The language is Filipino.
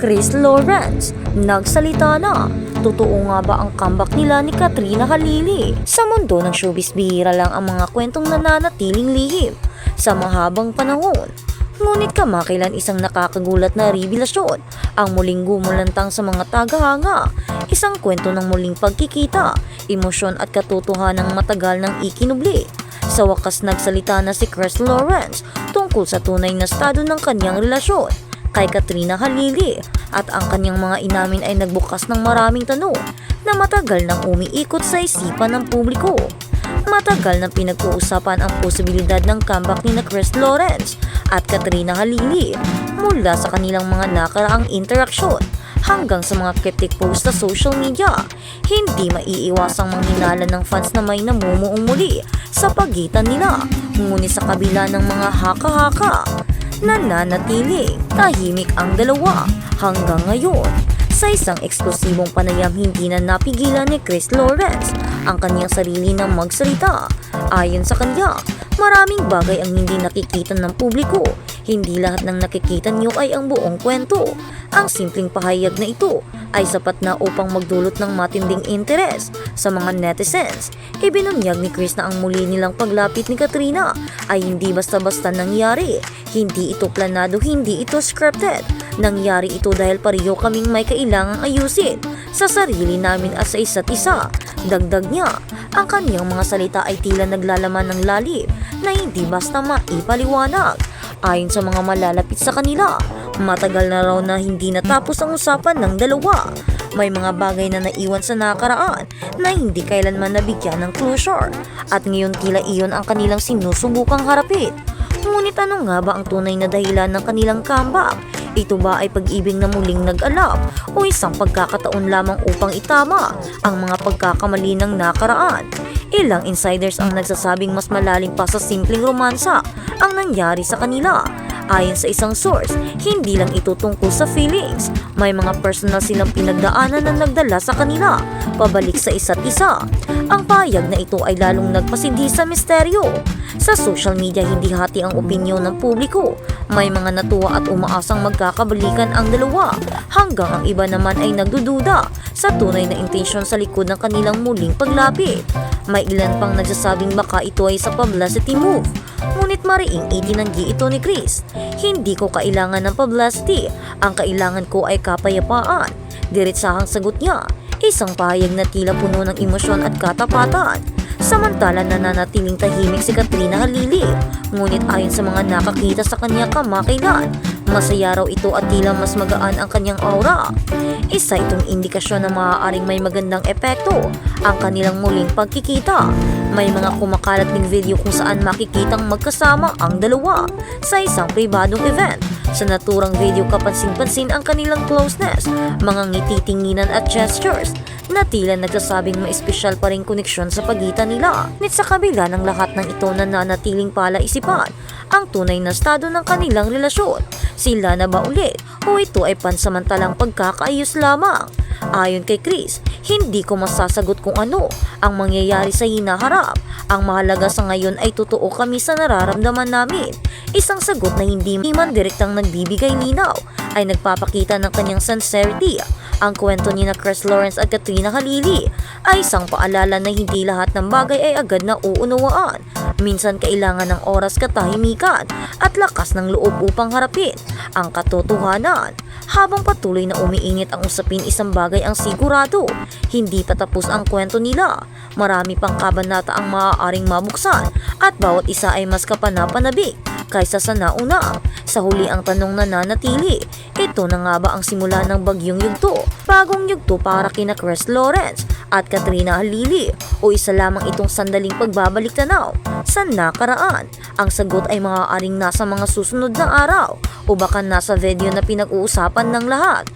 Chris Lawrence, nagsalita na. Totoo nga ba ang comeback nila ni Katrina Halili? Sa mundo ng showbiz, bihira lang ang mga kwentong nananatiling lihim sa mahabang panahon. Ngunit kamakailan isang nakakagulat na revelasyon ang muling gumulantang sa mga tagahanga. Isang kwento ng muling pagkikita, emosyon at katotohanang matagal ng ikinubli. Sa wakas nagsalita na si Chris Lawrence tungkol sa tunay na estado ng kanyang relasyon kay Katrina Halili at ang kanyang mga inamin ay nagbukas ng maraming tanong na matagal nang umiikot sa isipan ng publiko. Matagal nang pinag-uusapan ang posibilidad ng comeback ni Chris Lawrence at Katrina Halili mula sa kanilang mga nakaraang interaksyon hanggang sa mga cryptic posts sa social media. Hindi maiiwasang manghinala ng fans na may namumuong muli sa pagitan nila. Ngunit sa kabila ng mga haka-haka, nananatili tahimik ang dalawa hanggang ngayon. Sa isang eksklusibong panayam, hindi na napigilan ni Chris Lawrence ang kanyang sarili na magsalita. Ayon sa kanya, maraming bagay ang hindi nakikita ng publiko. Hindi lahat ng nakikita niyo ay ang buong kwento. Ang simpleng pahayag na ito ay sapat na upang magdulot ng matinding interes sa mga netizens. Ibinunyag ni Chris na ang muli nilang paglapit ni Katrina ay hindi basta-basta nangyari. Hindi ito planado, hindi ito scripted. Nangyari ito dahil pareho kaming may kailangang ayusin sa sarili namin at sa isa't isa. Dagdag niya, ang kaniyang mga salita ay tila naglalaman ng lalim na hindi basta maipaliwanag. Ayon sa mga malalapit sa kanila, matagal na raw na hindi natapos ang usapan ng dalawa. May mga bagay na naiwan sa nakaraan na hindi kailanman nabigyan ng closure at ngayon tila iyon ang kanilang sinusubukang harapin. Ngunit ano nga ba ang tunay na dahilan ng kanilang comeback? Ito ba ay pag-ibig na muling nag-alap o isang pagkakataon lamang upang itama ang mga pagkakamali ng nakaraan? Ilang insiders ang nagsasabing mas malalim pa sa simpleng romansa ang nangyari sa kanila. Ayon sa isang source, hindi lang ito tungkol sa feelings. May mga personal silang pinagdaanan na nagdala sa kanila pabalik sa isa't isa. Ang pahayag na ito ay lalong nagpasindi sa misteryo. Sa social media, hindi hati ang opinyon ng publiko. May mga natuwa at umaasang magkakabalikan ang dalawa, hanggang ang iba naman ay nagdududa sa tunay na intensyon sa likod ng kanilang muling paglapit. May ilan pang nagsasabing baka ito ay sa publicity move. Ngunit mariing itinanggi ito ni Chris. Hindi ko kailangan ng publicity. Ang kailangan ko ay kapayapaan. Diretsahang sagot niya. Isang pahayag na tila puno ng emosyon at katapatan. Samantala nananatiling tahimik si Katrina Halili. Ngunit ayon sa mga nakakita sa kanya kamakailan, masaya raw ito at tila mas magaan ang kanyang aura. Isa itong indikasyon na maaaring may magandang epekto ang kanilang muling pagkikita. May mga kumakalat ng video kung saan makikitang magkasama ang dalawa sa isang pribadong event. Sa naturang video, kapansin-pansin ang kanilang closeness, mga ngiti-tinginan at gestures na tila nagsasabing may espesyal pa ring koneksyon sa pagitan nila. Ngunit sa kabila ng lahat ng ito, nananatiling palaisipan ang tunay na estado ng kanilang relasyon. Sila na ba ulit o ito ay pansamantalang pagkakaayos lamang? Ayon kay Chris, hindi ko masasagot kung ano ang mangyayari sa hinaharap. Ang mahalaga sa ngayon ay totoo kami sa nararamdaman namin. Isang sagot na hindi man direktang nagbibigay linaw ay nagpapakita ng kanyang sincerity. Ang kwento ni na Chris Lawrence at Katrina Halili ay isang paalala na hindi lahat ng bagay ay agad na uunawaan. Minsan kailangan ng oras, katahimikan at lakas ng loob upang harapin ang katotohanan. Habang patuloy na umiinit ang usapin, isang bagay ang sigurado, hindi pa tapos ang kwento nila. Marami pang kabanata ang maaaring mabuksan at bawat isa ay mas kapanapanabik kaysa sa nauna. Sa huli ang tanong na nanatili, ito na nga ba ang simula ng bagyong yugto? Bagong yugto para kina Chris Lawrence at Katrina Halili o isa lamang itong sandaling pagbabalik tanaw sa nakaraan? Ang sagot ay maaaring nasa mga susunod na araw o baka nasa video na pinag-uusapan ng lahat.